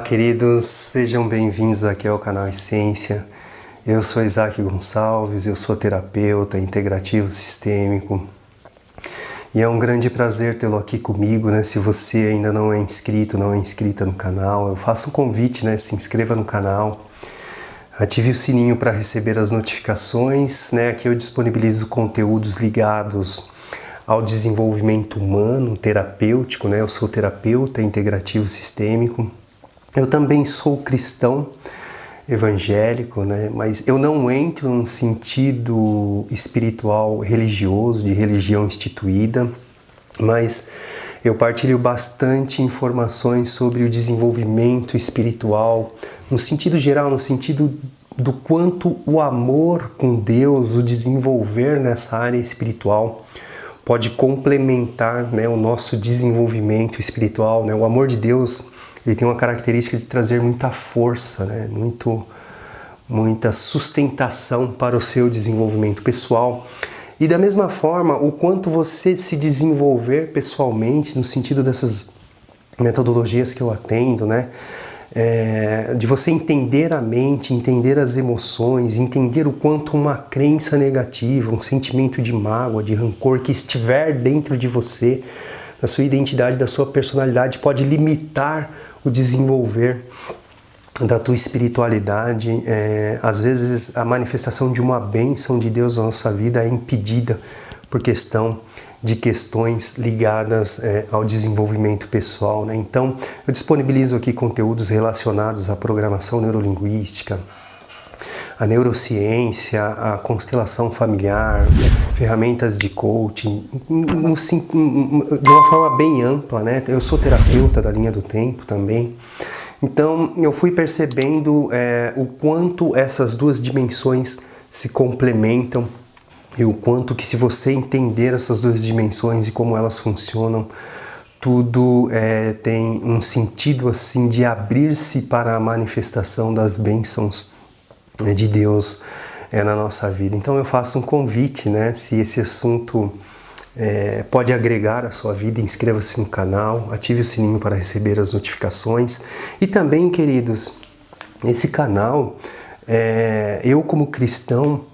Olá, queridos, sejam bem-vindos aqui ao canal Essência. Eu sou Isaac Gonçalves, eu sou terapeuta integrativo sistêmico e é um grande prazer tê-lo aqui comigo, né? Se você ainda não é inscrito, não é inscrita no canal, eu faço um convite, né? Se inscreva no canal, ative o sininho para receber as notificações, né? Aqui eu disponibilizo conteúdos ligados ao desenvolvimento humano, terapêutico, né? Eu sou terapeuta integrativo sistêmico. Eu também sou cristão evangélico, né? Mas eu não entro num sentido espiritual religioso, de religião instituída, mas eu partilho bastante informações sobre o desenvolvimento espiritual, no sentido geral, no sentido do quanto o amor com Deus, o desenvolver nessa área espiritual, pode complementar, né, o nosso desenvolvimento espiritual, né? O amor de Deus, ele tem uma característica de trazer muita força, né? Muita sustentação para o seu desenvolvimento pessoal. E da mesma forma, o quanto você se desenvolver pessoalmente, no sentido dessas metodologias que eu atendo, né? De você entender a mente, entender as emoções, entender o quanto uma crença negativa, um sentimento de mágoa, de rancor que estiver dentro de você, da sua identidade, da sua personalidade, pode limitar o desenvolver da tua espiritualidade. Às vezes a manifestação de uma bênção de Deus na nossa vida é impedida por questões ligadas ao desenvolvimento pessoal, né? Então, eu disponibilizo aqui conteúdos relacionados à programação neurolinguística, a neurociência, a constelação familiar, ferramentas de coaching, de uma forma bem ampla, né? Eu sou terapeuta da linha do tempo também. Então, eu fui percebendo o quanto essas duas dimensões se complementam e o quanto que, se você entender essas duas dimensões e como elas funcionam, tudo tem um sentido assim de abrir-se para a manifestação das bênçãos de Deus na nossa vida. Então eu faço um convite, né? Se esse assunto pode agregar a sua vida, inscreva-se no canal, ative o sininho para receber as notificações. E também, queridos, esse canal, eu como cristão,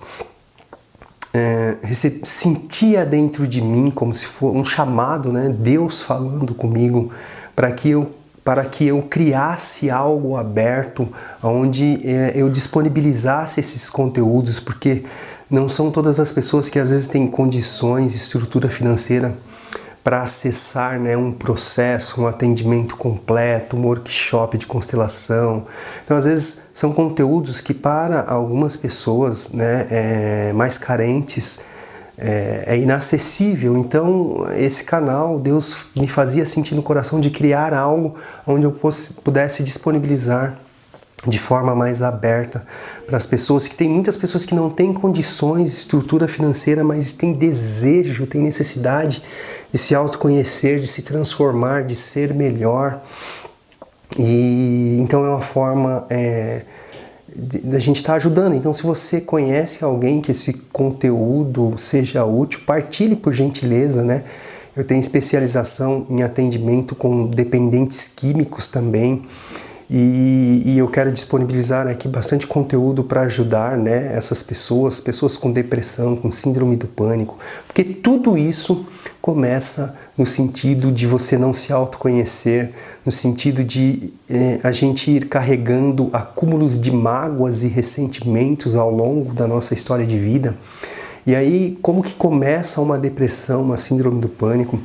sentia dentro de mim como se fosse um chamado, né? Deus falando comigo para que eu criasse algo aberto, onde eu disponibilizasse esses conteúdos, porque não são todas as pessoas que às vezes têm condições, estrutura financeira para acessar, né, um processo, um atendimento completo, um workshop de constelação. Então, às vezes, são conteúdos que para algumas pessoas, né, mais carentes, é inacessível. Então, esse canal, Deus me fazia sentir no coração de criar algo onde eu pudesse disponibilizar de forma mais aberta para as pessoas, que tem muitas pessoas que não têm condições, estrutura financeira, mas têm desejo, têm necessidade de se autoconhecer, de se transformar, de ser melhor. E então é uma forma da gente estar ajudando. Então, se você conhece alguém que esse conteúdo seja útil, partilhe, por gentileza, né? Eu tenho especialização em atendimento com dependentes químicos também. E eu quero disponibilizar aqui bastante conteúdo para ajudar, né, essas pessoas com depressão, com síndrome do pânico, porque tudo isso começa no sentido de você não se autoconhecer, no sentido de a gente ir carregando acúmulos de mágoas e ressentimentos ao longo da nossa história de vida. E aí, como que começa uma depressão, uma síndrome do pânico,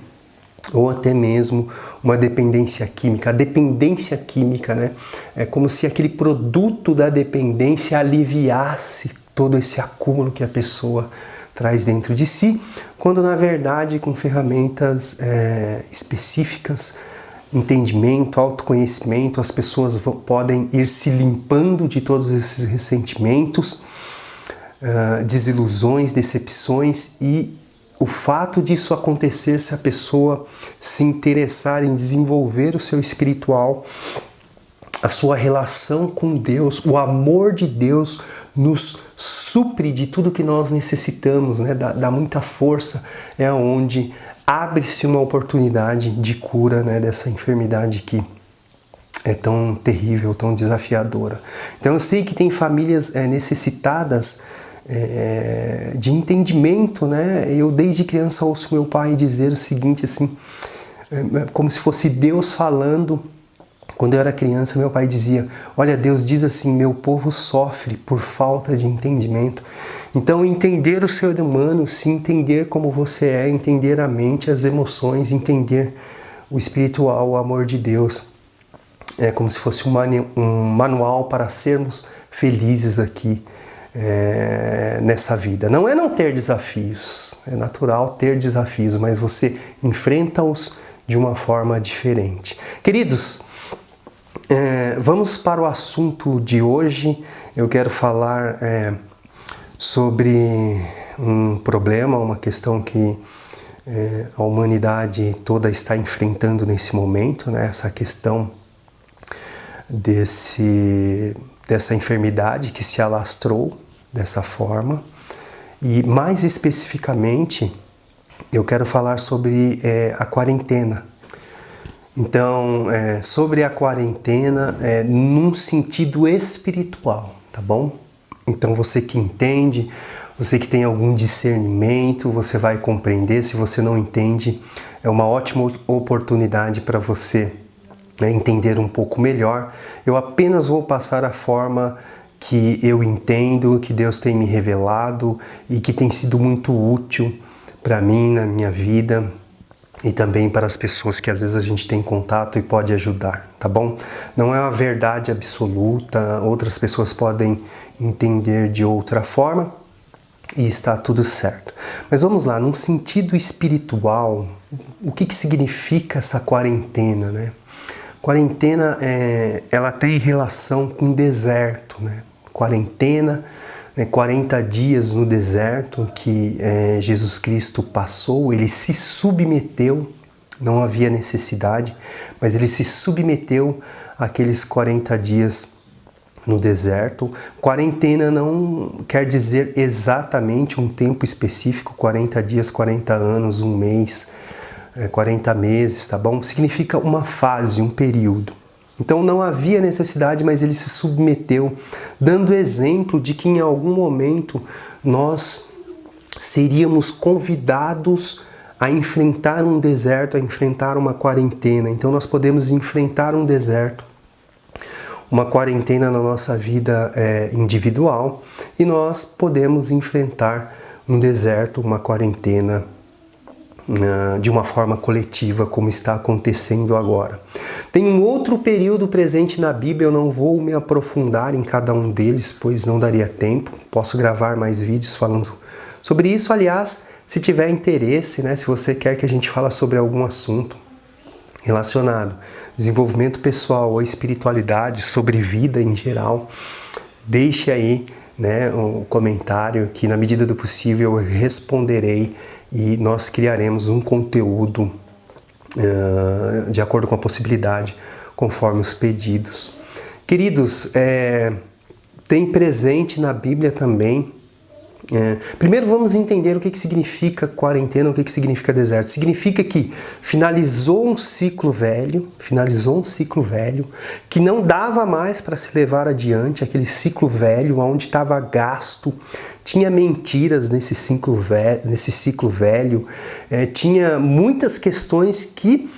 ou até mesmo uma dependência química. A dependência química, né? É como se aquele produto da dependência aliviasse todo esse acúmulo que a pessoa traz dentro de si, quando na verdade, com ferramentas específicas, entendimento, autoconhecimento, as pessoas podem ir se limpando de todos esses ressentimentos, desilusões, decepções, e o fato disso acontecer, se a pessoa se interessar em desenvolver o seu espiritual, a sua relação com Deus, o amor de Deus nos supre de tudo que nós necessitamos, né? Dá muita força, é onde abre-se uma oportunidade de cura, né, dessa enfermidade que é tão terrível, tão desafiadora. Então eu sei que tem famílias necessitadas de entendimento, né? Eu desde criança ouço meu pai dizer o seguinte, assim, como se fosse Deus falando. Quando eu era criança, meu pai dizia: olha, Deus diz assim, meu povo sofre por falta de entendimento. Então, entender o ser humano, se entender como você é, entender a mente, as emoções, entender o espiritual, o amor de Deus, é como se fosse um manual para sermos felizes aqui nessa vida. Não é não ter desafios, é natural ter desafios, mas você enfrenta-os de uma forma diferente. Queridos, vamos para o assunto de hoje. Eu quero falar sobre um problema, uma questão que a humanidade toda está enfrentando nesse momento, né? Essa questão dessa enfermidade que se alastrou dessa forma. E mais especificamente, eu quero falar sobre a quarentena. Então, sobre a quarentena num sentido espiritual, tá bom? Então, você que entende, você que tem algum discernimento, você vai compreender. Se você não entende, é uma ótima oportunidade para você entender um pouco melhor. Eu apenas vou passar a forma que eu entendo, que Deus tem me revelado e que tem sido muito útil para mim na minha vida e também para as pessoas que às vezes a gente tem contato e pode ajudar, tá bom? Não é uma verdade absoluta, outras pessoas podem entender de outra forma e está tudo certo. Mas vamos lá, num sentido espiritual, o que significa essa quarentena, né? Quarentena, ela tem relação com deserto, né? Quarentena, 40 dias no deserto que Jesus Cristo passou, ele se submeteu, não havia necessidade, mas ele se submeteu àqueles 40 dias no deserto. Quarentena não quer dizer exatamente um tempo específico, 40 dias, 40 anos, um mês, 40 meses, tá bom? Significa uma fase, um período. Então não havia necessidade, mas ele se submeteu, dando exemplo de que em algum momento nós seríamos convidados a enfrentar um deserto, a enfrentar uma quarentena. Então nós podemos enfrentar um deserto, uma quarentena na nossa vida individual, e nós podemos enfrentar um deserto, uma quarentena de uma forma coletiva, como está acontecendo agora. Tem um outro período presente na Bíblia, eu não vou me aprofundar em cada um deles, pois não daria tempo. Posso gravar mais vídeos falando sobre isso. Aliás, se tiver interesse, né, se você quer que a gente fale sobre algum assunto relacionado desenvolvimento pessoal ou espiritualidade, sobre vida em geral, deixe aí, né, um comentário que na medida do possível eu responderei e nós criaremos um conteúdo de acordo com a possibilidade, conforme os pedidos. Queridos, tem presente na Bíblia também. Primeiro vamos entender o que significa quarentena, o que significa deserto. Significa que finalizou um ciclo velho, que não dava mais para se levar adiante, aquele ciclo velho onde estava gasto, tinha mentiras nesse ciclo velho, tinha muitas questões que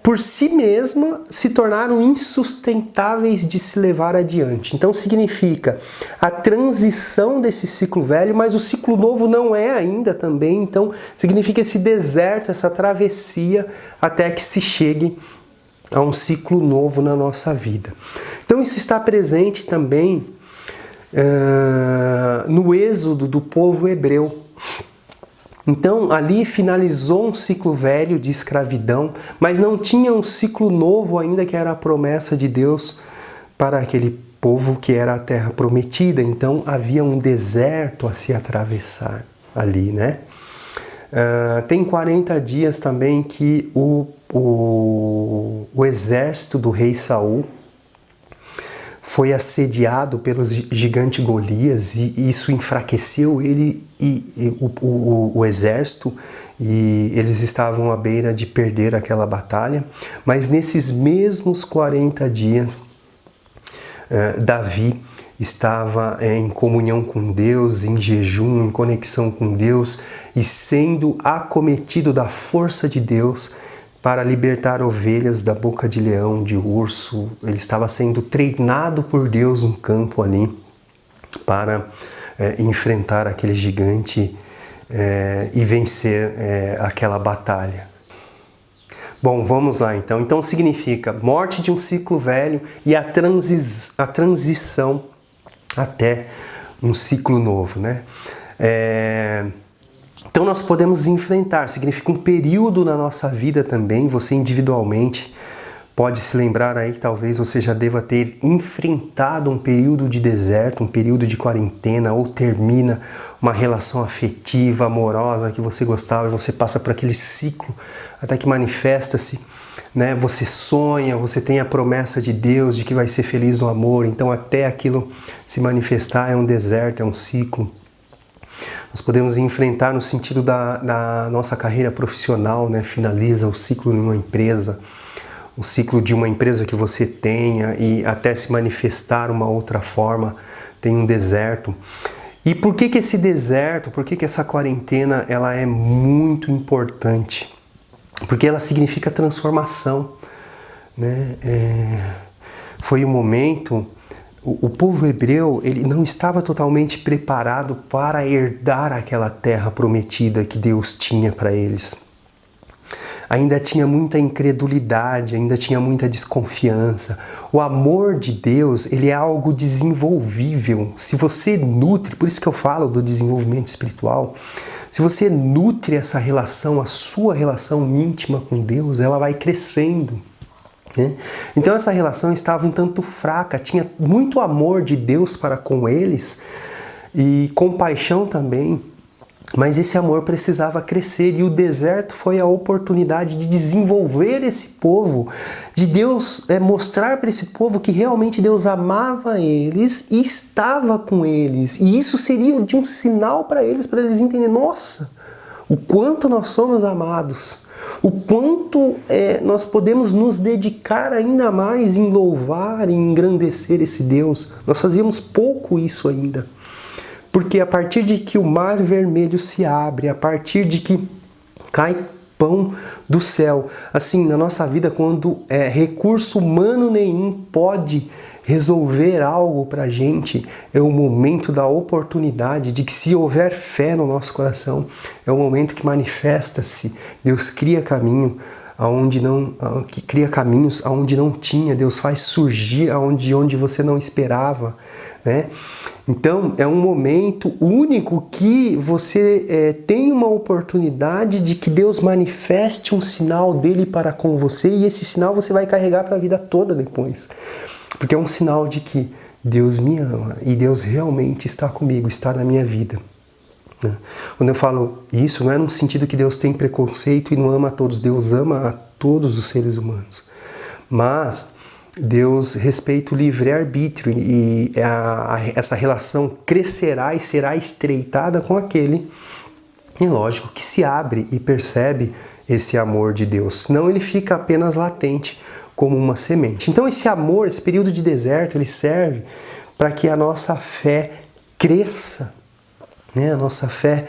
por si mesma se tornaram insustentáveis de se levar adiante. Então significa a transição desse ciclo velho, mas o ciclo novo não é ainda também. Então significa esse deserto, essa travessia até que se chegue a um ciclo novo na nossa vida. Então isso está presente também no êxodo do povo hebreu. Então, ali finalizou um ciclo velho de escravidão, mas não tinha um ciclo novo ainda, que era a promessa de Deus para aquele povo que era a terra prometida. Então, havia um deserto a se atravessar ali, né? Tem 40 dias também que o exército do rei Saul foi assediado pelo gigante Golias e isso enfraqueceu ele e o exército, e eles estavam à beira de perder aquela batalha. Mas nesses mesmos 40 dias, Davi estava em comunhão com Deus, em jejum, em conexão com Deus e sendo acometido da força de Deus para libertar ovelhas da boca de leão, de urso. Ele estava sendo treinado por Deus no campo ali para enfrentar aquele gigante e vencer aquela batalha. Bom, vamos lá então. Então significa morte de um ciclo velho e a transição até um ciclo novo, né? Então nós podemos enfrentar, significa um período na nossa vida também, você individualmente pode se lembrar aí que talvez você já deva ter enfrentado um período de deserto, um período de quarentena, ou termina uma relação afetiva, amorosa que você gostava e você passa por aquele ciclo até que manifesta-se, né? Você sonha, você tem a promessa de Deus de que vai ser feliz no amor, então até aquilo se manifestar é um deserto, é um ciclo. Nós podemos enfrentar no sentido da nossa carreira profissional, né? Finaliza o ciclo de uma empresa, o ciclo de uma empresa que você tenha e até se manifestar uma outra forma, tem um deserto. E por que esse deserto, por que essa quarentena ela é muito importante? Porque ela significa transformação, né? Foi um momento... O povo hebreu ele não estava totalmente preparado para herdar aquela terra prometida que Deus tinha para eles. Ainda tinha muita incredulidade, ainda tinha muita desconfiança. O amor de Deus ele é algo desenvolvível. Se você nutre, por isso que eu falo do desenvolvimento espiritual, se você nutre essa relação, a sua relação íntima com Deus, ela vai crescendo. Então essa relação estava um tanto fraca, tinha muito amor de Deus para com eles e compaixão também, mas esse amor precisava crescer e o deserto foi a oportunidade de desenvolver esse povo, de Deus mostrar para esse povo que realmente Deus amava eles e estava com eles, e isso seria de um sinal para eles entenderem, nossa, o quanto nós somos amados. O quanto nós podemos nos dedicar ainda mais em louvar e engrandecer esse Deus. Nós fazíamos pouco isso ainda. Porque a partir de que o mar vermelho se abre, a partir de que cai pão do céu, assim, na nossa vida, quando recurso humano nenhum pode resolver algo para a gente, é o momento da oportunidade de que, se houver fé no nosso coração, é o momento que manifesta-se. Deus cria caminho cria caminhos aonde não tinha, Deus faz surgir onde você não esperava, né? Então é um momento único que você tem uma oportunidade de que Deus manifeste um sinal dele para com você, e esse sinal você vai carregar para a vida toda depois. Porque é um sinal de que Deus me ama e Deus realmente está comigo, está na minha vida. Quando eu falo isso, não é no sentido que Deus tem preconceito e não ama a todos. Deus ama a todos os seres humanos. Mas Deus respeita o livre-arbítrio e essa relação crescerá e será estreitada com aquele, e lógico, que se abre e percebe esse amor de Deus. Senão ele fica apenas latente, como uma semente. Então esse amor, esse período de deserto, ele serve para que a nossa fé cresça, né? A nossa fé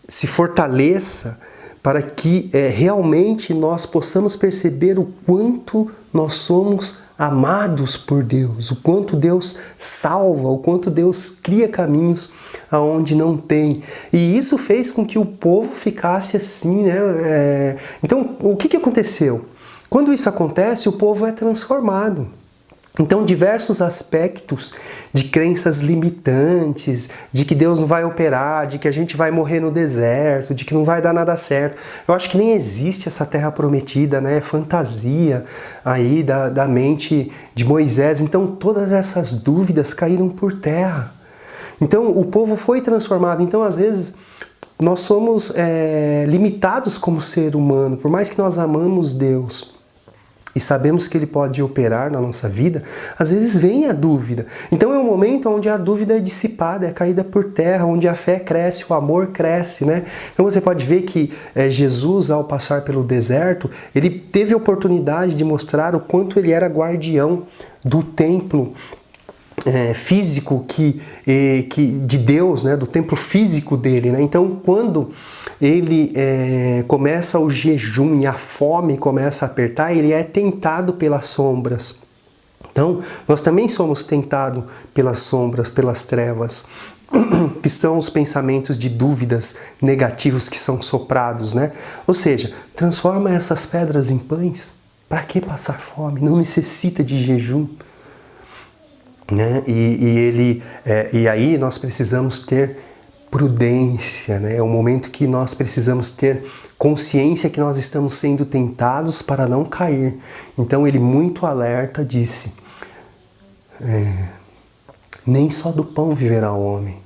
se fortaleça, para que realmente nós possamos perceber o quanto nós somos amados por Deus, o quanto Deus salva, o quanto Deus cria caminhos aonde não tem. E isso fez com que o povo ficasse assim, né? Então, o que aconteceu? Quando isso acontece, o povo é transformado. Então, diversos aspectos de crenças limitantes, de que Deus não vai operar, de que a gente vai morrer no deserto, de que não vai dar nada certo. Eu acho que nem existe essa terra prometida, né? É fantasia aí da mente de Moisés. Então, todas essas dúvidas caíram por terra. Então, o povo foi transformado. Então, às vezes, nós somos limitados como ser humano, por mais que nós amamos Deus. e sabemos que Ele pode operar na nossa vida, às vezes vem a dúvida. Então é um momento onde a dúvida é dissipada, é caída por terra, onde a fé cresce, o amor cresce, né? Então você pode ver que Jesus, ao passar pelo deserto, ele teve a oportunidade de mostrar o quanto ele era guardião do templo físico de Deus, né, do templo físico dele, né? Então, quando ele começa o jejum e a fome começa a apertar, ele é tentado pelas sombras. Então, nós também somos tentados pelas sombras, pelas trevas, que são os pensamentos de dúvidas negativos que são soprados, né? Ou seja, transforma essas pedras em pães. Para que passar fome? Não necessita de jejum. Né? E aí nós precisamos ter prudência, né? É um momento que nós precisamos ter consciência que nós estamos sendo tentados para não cair. Então ele, muito alerta, disse: nem só do pão viverá o homem,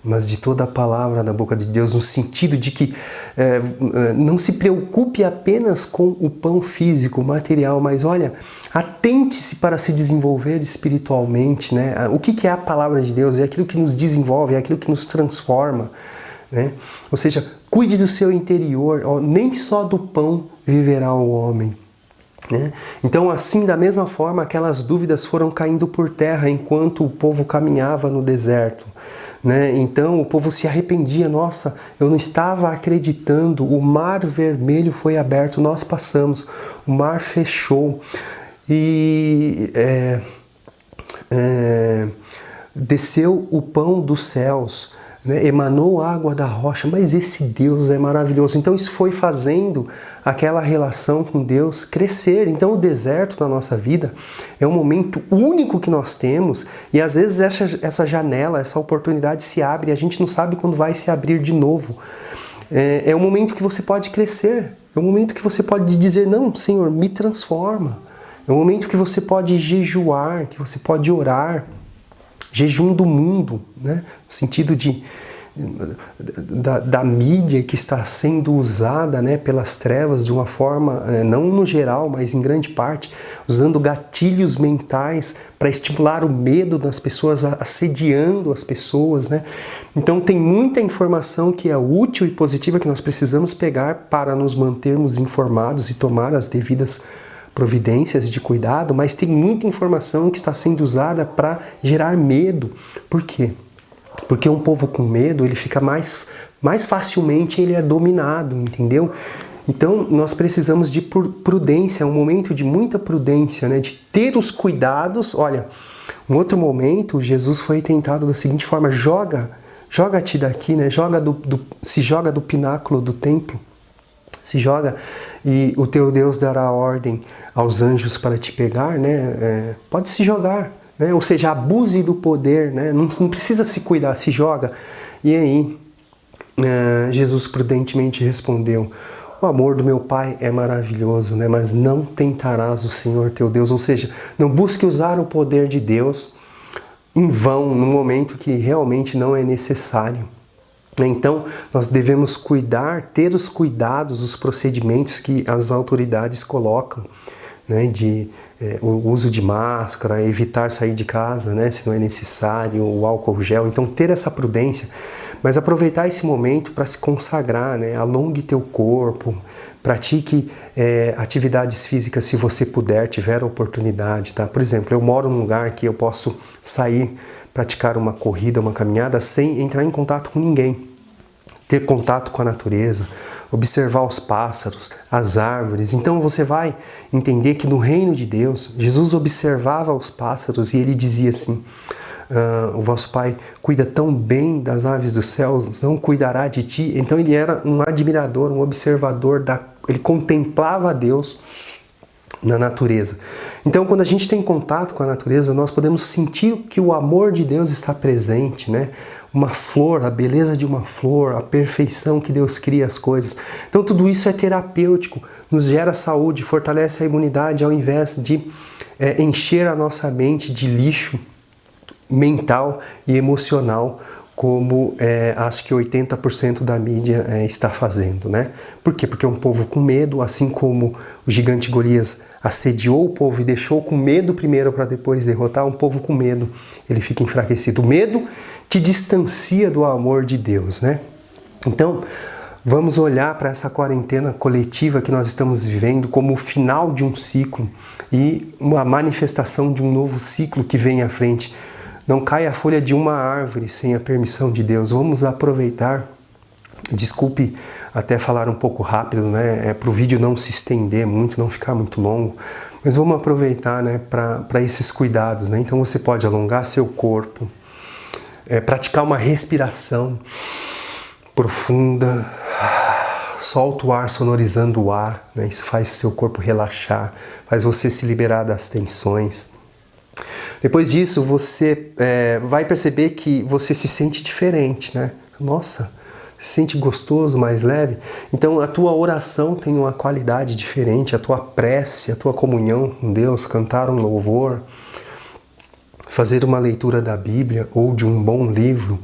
mas de toda a palavra da boca de Deus, no sentido de que não se preocupe apenas com o pão físico, material, mas olha, atente-se para se desenvolver espiritualmente, né? O que é a palavra de Deus? É aquilo que nos desenvolve, é aquilo que nos transforma, né? Ou seja, cuide do seu interior, nem só do pão viverá o homem. Né? Então, assim, da mesma forma, aquelas dúvidas foram caindo por terra enquanto o povo caminhava no deserto. Né? Então o povo se arrependia: nossa, eu não estava acreditando, o mar vermelho foi aberto, nós passamos, o mar fechou e desceu o pão dos céus, né? Emanou água da rocha, mas esse Deus é maravilhoso. Então isso foi fazendo aquela relação com Deus crescer. Então o deserto na nossa vida é um momento único que nós temos, e às vezes essa janela, essa oportunidade se abre e a gente não sabe quando vai se abrir de novo. É um momento que você pode crescer, é um momento que você pode dizer: não, Senhor, me transforma. É um momento que você pode jejuar, que você pode orar. Jejum do mundo, né? No sentido da mídia que está sendo usada, né, pelas trevas de uma forma, não no geral, mas em grande parte, usando gatilhos mentais para estimular o medo das pessoas, assediando as pessoas, né? Então tem muita informação que é útil e positiva que nós precisamos pegar para nos mantermos informados e tomar as devidas providências de cuidado, mas tem muita informação que está sendo usada para gerar medo. Por quê? Porque um povo com medo, ele fica mais facilmente, ele é dominado, entendeu? Então nós precisamos de prudência, é um momento de muita prudência, né? De ter os cuidados. Olha, um outro momento, Jesus foi tentado da seguinte forma: joga-te daqui, né? Se joga do pináculo do templo. Se joga e o teu Deus dará ordem aos anjos para te pegar, né? Pode se jogar, né? Ou seja, abuse do poder, né? Não precisa se cuidar, se joga. E aí, Jesus prudentemente respondeu: o amor do meu Pai é maravilhoso, né? Mas não tentarás o Senhor teu Deus. Ou seja, não busque usar o poder de Deus em vão, no momento que realmente não é necessário. Então, nós devemos cuidar, ter os cuidados, os procedimentos que as autoridades colocam, né, o uso de máscara, evitar sair de casa, né, se não é necessário, o álcool gel. Então, ter essa prudência, mas aproveitar esse momento para se consagrar, né, alongue teu corpo, pratique atividades físicas se você puder, tiver a oportunidade, tá? Por exemplo, eu moro num lugar que eu posso sair, praticar uma corrida, uma caminhada sem entrar em contato com ninguém. Ter contato com a natureza, observar os pássaros, as árvores. Então você vai entender que no reino de Deus, Jesus observava os pássaros e ele dizia assim: o vosso Pai cuida tão bem das aves dos céus, não cuidará de ti? Então ele era um admirador, um observador, ele contemplava Deus na natureza. Então, quando a gente tem contato com a natureza, nós podemos sentir que o amor de Deus está presente, né? Uma flor, a beleza de uma flor, a perfeição que Deus cria as coisas. Então, tudo isso é terapêutico, nos gera saúde, fortalece a imunidade, ao invés de encher a nossa mente de lixo mental e emocional, como acho que 80% da mídia está fazendo, né? Por quê? Porque é um povo com medo, assim como o gigante Golias assediou o povo e deixou com medo primeiro para depois derrotar, um povo com medo, ele fica enfraquecido. O medo te distancia do amor de Deus, né? Então, vamos olhar para essa quarentena coletiva que nós estamos vivendo como o final de um ciclo e uma manifestação de um novo ciclo que vem à frente. Não cai a folha de uma árvore sem a permissão de Deus. Vamos aproveitar. Desculpe até falar um pouco rápido, né? Para o vídeo não se estender muito, não ficar muito longo. Mas vamos aproveitar, né, para esses cuidados, né? Então você pode alongar seu corpo, praticar uma respiração profunda, solta o ar sonorizando o ar, né? Isso faz seu corpo relaxar, faz você se liberar das tensões. Depois disso, você vai perceber que você se sente diferente, né? Nossa, se sente gostoso, mais leve. Então a tua oração tem uma qualidade diferente, a tua prece, a tua comunhão com Deus, cantar um louvor, fazer uma leitura da Bíblia ou de um bom livro,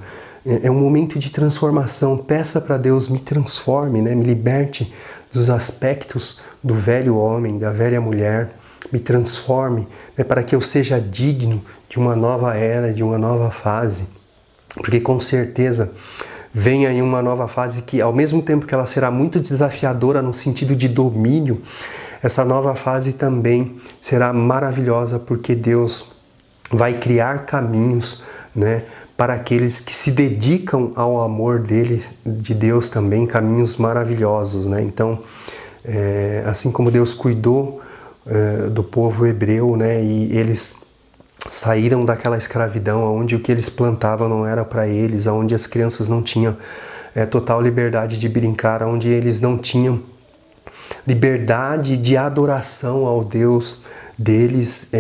é um momento de transformação. Peça para Deus, me transforme, né? Me liberte dos aspectos do velho homem, da velha mulher, me transforme, né? Para que eu seja digno de uma nova era, de uma nova fase. Porque com certeza vem aí uma nova fase que, ao mesmo tempo que ela será muito desafiadora no sentido de domínio, essa nova fase também será maravilhosa, porque Deus vai criar caminhos, né, para aqueles que se dedicam ao amor dele, de Deus também, caminhos maravilhosos, né? Então, assim como Deus cuidou do povo hebreu, né, e eles saíram daquela escravidão onde o que eles plantavam não era para eles, onde as crianças não tinham total liberdade de brincar, onde eles não tinham liberdade de adoração ao Deus deles,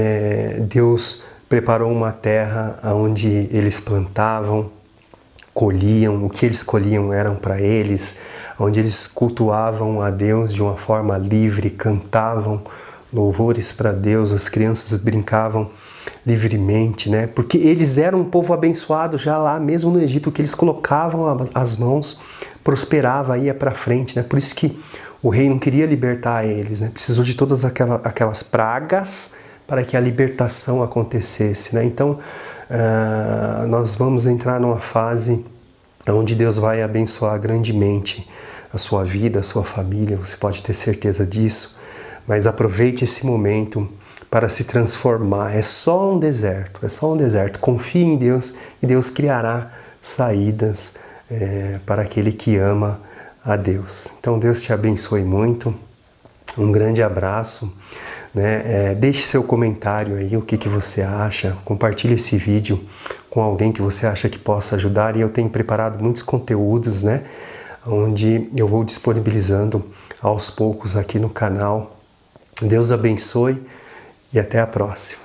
Deus preparou uma terra onde eles plantavam, colhiam, o que eles colhiam eram para eles, onde eles cultuavam a Deus de uma forma livre, cantavam louvores para Deus, as crianças brincavam livremente, né? Porque eles eram um povo abençoado já lá, mesmo no Egito, que eles colocavam as mãos, prosperava, ia para frente, né? Por isso que o rei não queria libertar eles, né? Precisou de todas aquelas pragas para que a libertação acontecesse, né? Então, nós vamos entrar numa fase onde Deus vai abençoar grandemente a sua vida, a sua família, você pode ter certeza disso, mas aproveite esse momento para se transformar. É só um deserto, confie em Deus e Deus criará saídas para aquele que ama a Deus. Então Deus te abençoe muito, um grande abraço. Né? Deixe seu comentário aí, o que você acha, compartilhe esse vídeo com alguém que você acha que possa ajudar, e eu tenho preparado muitos conteúdos, né, onde eu vou disponibilizando aos poucos aqui no canal. Deus abençoe e até a próxima.